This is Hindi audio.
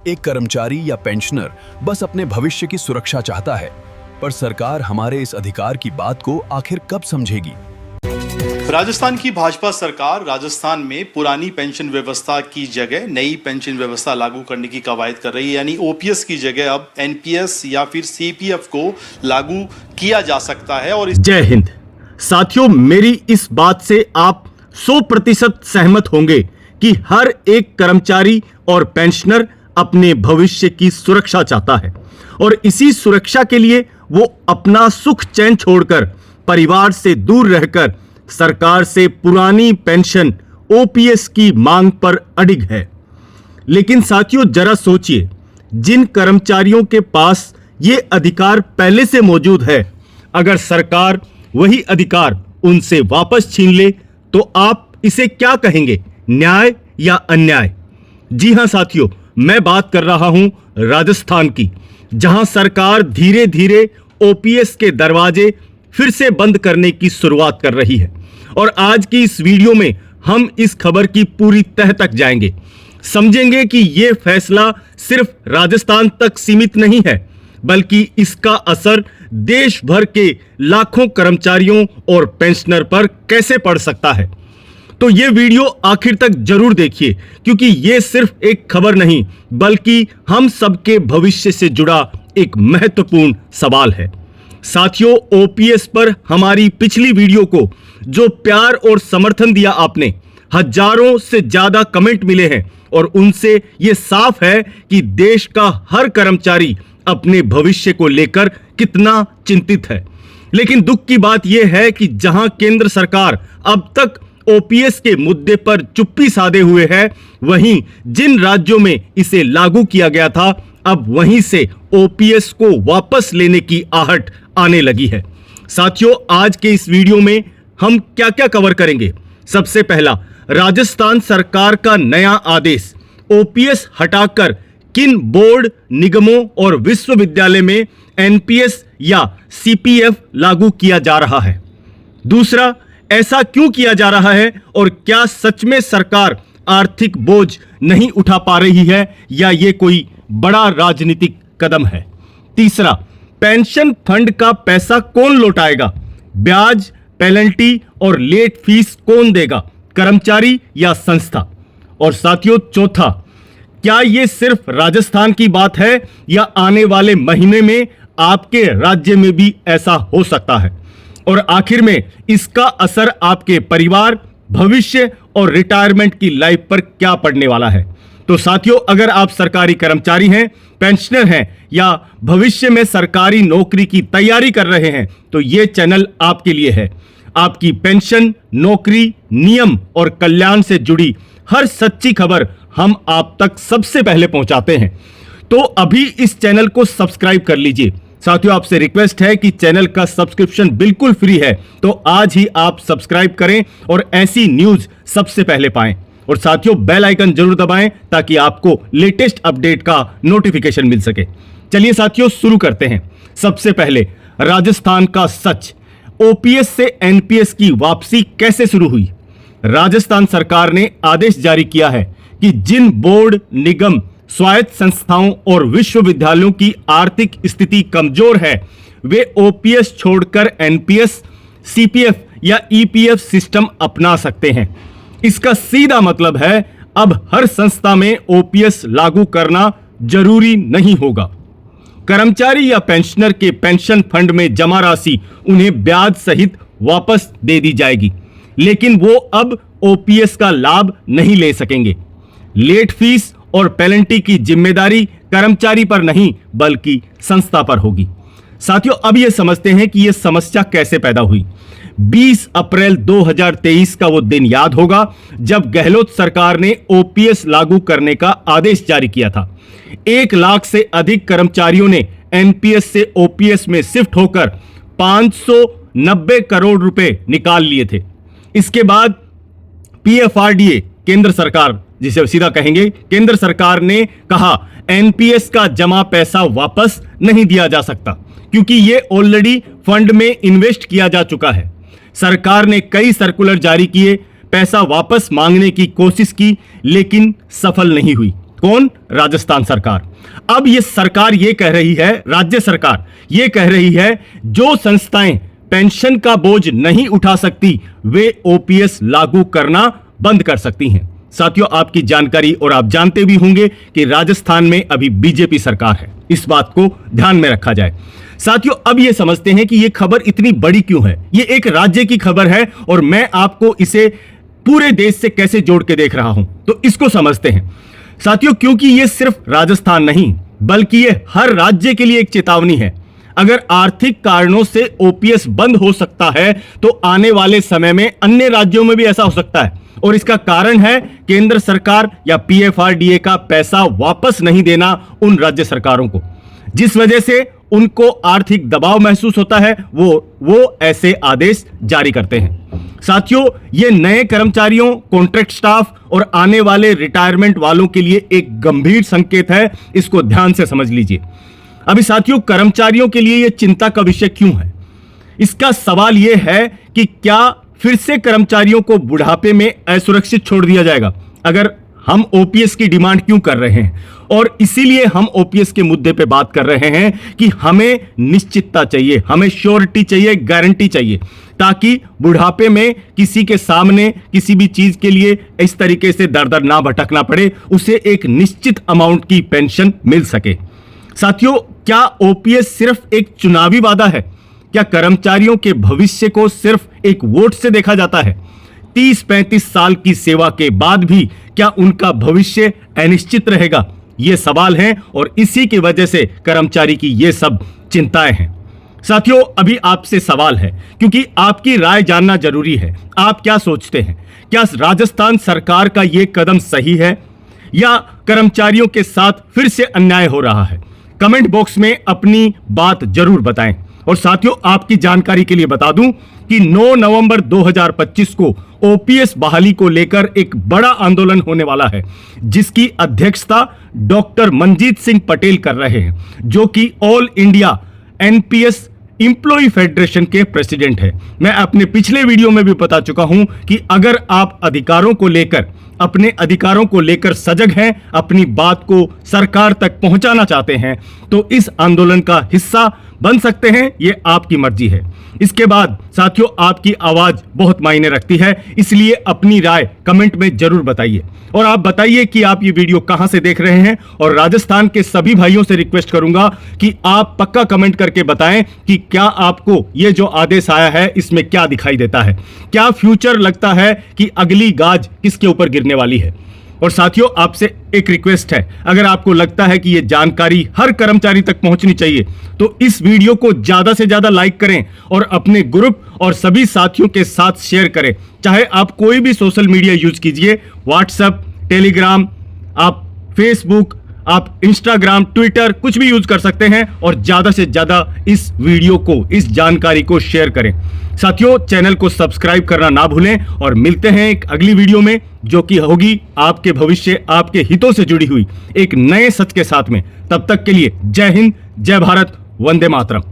एक कर्मचारी या पेंशनर बस अपने भविष्य की सुरक्षा चाहता है, पर सरकार हमारे इस अधिकार की बात को आखिर कब समझेगी? राजस्थान की भाजपा सरकार राजस्थान में पुरानी पेंशन व्यवस्था की जगह नई पेंशन व्यवस्था लागू करने की कवायद कर रही है। यानी ओपीएस की जगह अब एनपीएस या फिर सीपीएफ को लागू किया जा सकता है। और जय हिंद साथियों, मेरी इस बात से आप 100% सहमत होंगे कि हर एक कर्मचारी और पेंशनर अपने भविष्य की सुरक्षा चाहता है और इसी सुरक्षा के लिए वो अपना सुख चैन छोड़कर परिवार से दूर रहकर सरकार से पुरानी पेंशन ओपीएस की मांग पर अडिग है। लेकिन साथियों, जरा सोचिए, जिन कर्मचारियों के पास ये अधिकार पहले से मौजूद है, अगर सरकार वही अधिकार उनसे वापस छीन ले तो आप इसे क्या कहेंगे, न्याय या अन्याय? जी हां साथियों, मैं बात कर रहा हूं राजस्थान की, जहां सरकार धीरे धीरे ओपीएस के दरवाजे फिर से बंद करने की शुरुआत कर रही है। और आज की इस वीडियो में हम इस खबर की पूरी तह तक जाएंगे, समझेंगे कि यह फैसला सिर्फ राजस्थान तक सीमित नहीं है, बल्कि इसका असर देश भर के लाखों कर्मचारियों और पेंशनर पर कैसे पड़ सकता है। तो यह वीडियो आखिर तक जरूर देखिए, क्योंकि यह सिर्फ एक खबर नहीं, बल्कि हम सबके भविष्य से जुड़ा एक महत्वपूर्ण सवाल है। साथियों, ओपीएस पर हमारी पिछली वीडियो को जो प्यार और समर्थन दिया आपने, हजारों से ज्यादा कमेंट मिले हैं और उनसे यह साफ है कि देश का हर कर्मचारी अपने भविष्य को लेकर कितना चिंतित है। लेकिन दुख की बात यह है कि जहां केंद्र सरकार अब तक ओपीएस के मुद्दे पर चुप्पी साधे हुए है, वहीं जिन राज्यों में इसे लागू किया गया था, अब वहीं से ओपीएस को वापस लेने की आहट आने लगी है। साथियों, आज के इस वीडियो में हम क्या क्या कवर करेंगे? सबसे पहला, राजस्थान सरकार का नया आदेश, ओपीएस हटाकर किन बोर्ड, निगमों और विश्वविद्यालय में एनपीएस या सीपीएफ लागू किया जा रहा है। दूसरा, ऐसा क्यों किया जा रहा है और क्या सच में सरकार आर्थिक बोझ नहीं उठा पा रही है या ये कोई बड़ा राजनीतिक कदम है? तीसरा, पेंशन फंड का पैसा कौन लौटाएगा? ब्याज, पेनल्टी और लेट फीस कौन देगा, कर्मचारी या संस्था? और साथियों, चौथा, क्या यह सिर्फ राजस्थान की बात है या आने वाले महीने में आपके राज्य में भी ऐसा हो सकता है? और आखिर में इसका असर आपके परिवार, भविष्य और रिटायरमेंट की लाइफ पर क्या पड़ने वाला है? तो साथियों, अगर आप सरकारी कर्मचारी हैं, पेंशनर हैं या भविष्य में सरकारी नौकरी की तैयारी कर रहे हैं, तो यह चैनल आपके लिए है। आपकी पेंशन, नौकरी, नियम और कल्याण से जुड़ी हर सच्ची खबर हम आप तक सबसे पहले पहुंचाते हैं। तो अभी इस चैनल को सब्सक्राइब कर लीजिए। साथियों, आपसे रिक्वेस्ट है कि चैनल का सब्सक्रिप्शन बिल्कुल फ्री है, तो आज ही आप सब्सक्राइब करें और ऐसी न्यूज सबसे पहले पाएं। और साथियों, बेल आइकन जरूर दबाएं ताकि आपको लेटेस्ट अपडेट का नोटिफिकेशन मिल सके। चलिए साथियों, शुरू करते हैं। सबसे पहले, राजस्थान का सच, ओपीएस से एनपीएस की वापसी कैसे शुरू हुई? राजस्थान सरकार ने आदेश जारी किया है कि जिन बोर्ड, निगम, स्वायत्त संस्थाओं और विश्वविद्यालयों की आर्थिक स्थिति कमजोर है, वे ओपीएस छोड़कर एनपीएस, सीपीएफ या ईपीएफ सिस्टम अपना सकते हैं। इसका सीधा मतलब है अब हर संस्था में ओपीएस लागू करना जरूरी नहीं होगा। कर्मचारी या पेंशनर के पेंशन फंड में जमा राशि उन्हें ब्याज सहित वापस दे दी जाएगी, लेकिन वो अब ओपीएस का लाभ नहीं ले सकेंगे। लेट फीस और पेनल्टी की जिम्मेदारी कर्मचारी पर नहीं, बल्कि संस्था पर होगी। साथियों, अब यह समझते हैं कि यह समस्या कैसे पैदा हुई। 20 अप्रैल 2023 का वो दिन याद होगा जब गहलोत सरकार ने ओपीएस लागू करने का आदेश जारी किया था। 1 लाख से अधिक कर्मचारियों ने एनपीएस से ओपीएस में शिफ्ट होकर 590 करोड़ रुपए निकाल लिए थे। इसके बाद पीएफआरडीए, केंद्र सरकार जिसे सीधा कहेंगे, केंद्र सरकार ने कहा एनपीएस का जमा पैसा वापस नहीं दिया जा सकता, क्योंकि यह ऑलरेडी फंड में इन्वेस्ट किया जा चुका है। सरकार ने कई सर्कुलर जारी किए, पैसा वापस मांगने की कोशिश की, लेकिन सफल नहीं हुई। कौन? राजस्थान सरकार। अब ये सरकार ये कह रही है, राज्य सरकार ये कह रही है, जो संस्थाएं पेंशन का बोझ नहीं उठा सकती वे ओपीएस लागू करना बंद कर सकती हैं। साथियों, आपकी जानकारी और आप जानते भी होंगे कि राजस्थान में अभी बीजेपी सरकार है, इस बात को ध्यान में रखा जाए। साथियों, अब यह समझते हैं कि यह खबर इतनी बड़ी क्यों है। यह एक राज्य की खबर है और मैं आपको इसे पूरे देश से कैसे जोड़ के देख रहा हूं, तो इसको समझते हैं। साथियों, क्योंकि यह सिर्फ राजस्थान नहीं बल्कि यह हर राज्य के लिए एक चेतावनी है। अगर आर्थिक कारणों से ओपीएस बंद हो सकता है तो आने वाले समय में अन्य राज्यों में भी ऐसा हो सकता है, और इसका कारण है केंद्र सरकार या पीएफआरडीए का पैसा वापस नहीं देना उन राज्य सरकारों को, जिस वजह से उनको आर्थिक दबाव महसूस होता है, वो ऐसे आदेश जारी करते हैं। साथियों, ये नए कर्मचारियों, कॉन्ट्रैक्ट स्टाफ और आने वाले रिटायरमेंट वालों के लिए एक गंभीर संकेत है, इसको ध्यान से समझ लीजिए। अभी साथियों, कर्मचारियों के लिए यह चिंता का विषय क्यों है? इसका सवाल यह है कि क्या फिर से कर्मचारियों को बुढ़ापे में असुरक्षित छोड़ दिया जाएगा? अगर हम ओपीएस की डिमांड क्यों कर रहे हैं, और इसीलिए हम ओपीएस के मुद्दे पे बात कर रहे हैं कि हमें निश्चितता चाहिए, हमें श्योरिटी चाहिए, गारंटी चाहिए, ताकि बुढ़ापे में किसी के सामने किसी भी चीज के लिए इस तरीके से दर दर ना भटकना पड़े, उसे एक निश्चित अमाउंट की पेंशन मिल सके। साथियों, क्या ओपीएस सिर्फ एक चुनावी वादा है? क्या कर्मचारियों के भविष्य को सिर्फ एक वोट से देखा जाता है? 30-35 साल की सेवा के बाद भी क्या उनका भविष्य अनिश्चित रहेगा? ये सवाल हैं और इसी की वजह से कर्मचारी की ये सब चिंताएं हैं। साथियों, अभी आपसे सवाल है, क्योंकि आपकी राय जानना जरूरी है। आप क्या सोचते हैं? क्या राजस्थान सरकार का यह कदम सही है या कर्मचारियों के साथ फिर से अन्याय हो रहा है? कमेंट बॉक्स में अपनी बात जरूर बताएं। और साथियों, आपकी जानकारी के लिए बता दूं कि 9 नवंबर 2025 को ओपीएस बहाली को लेकर एक बड़ा आंदोलन होने वाला है, जिसकी अध्यक्षता डॉक्टर मनजीत सिंह पटेल कर रहे हैं, जो कि all India NPS employee federation के प्रेसिडेंट है। मैं अपने पिछले वीडियो में भी बता चुका हूं कि अगर आप अपने अधिकारों को लेकर सजग हैं, अपनी बात को सरकार तक पहुंचाना चाहते हैं, तो इस आंदोलन का हिस्सा बन सकते हैं, ये आपकी मर्जी है। इसके बाद साथियों, आपकी आवाज बहुत मायने रखती है, इसलिए अपनी राय कमेंट में जरूर बताइए। और आप बताइए कि आप ये वीडियो कहां से देख रहे हैं, और राजस्थान के सभी भाइयों से रिक्वेस्ट करूंगा कि आप पक्का कमेंट करके बताएं कि क्या आपको ये जो आदेश आया है इसमें क्या दिखाई देता है, क्या फ्यूचर लगता है कि अगली गाज किसके ऊपर गिरने वाली है। और साथियों, आपसे एक रिक्वेस्ट है, अगर आपको लगता है कि यह जानकारी हर कर्मचारी तक पहुंचनी चाहिए तो इस वीडियो को ज्यादा से ज्यादा लाइक करें और अपने ग्रुप और सभी साथियों के साथ शेयर करें। चाहे आप कोई भी सोशल मीडिया यूज कीजिए, व्हाट्सएप, टेलीग्राम, आप फेसबुक, आप इंस्टाग्राम, ट्विटर, कुछ भी यूज कर सकते हैं, और ज्यादा से ज्यादा इस वीडियो को, इस जानकारी को शेयर करें। साथियों, चैनल को सब्सक्राइब करना ना भूलें, और मिलते हैं एक अगली वीडियो में, जो कि होगी आपके भविष्य, आपके हितों से जुड़ी हुई एक नए सच के साथ में। तब तक के लिए जय हिंद, जय भारत, वंदे मातरम।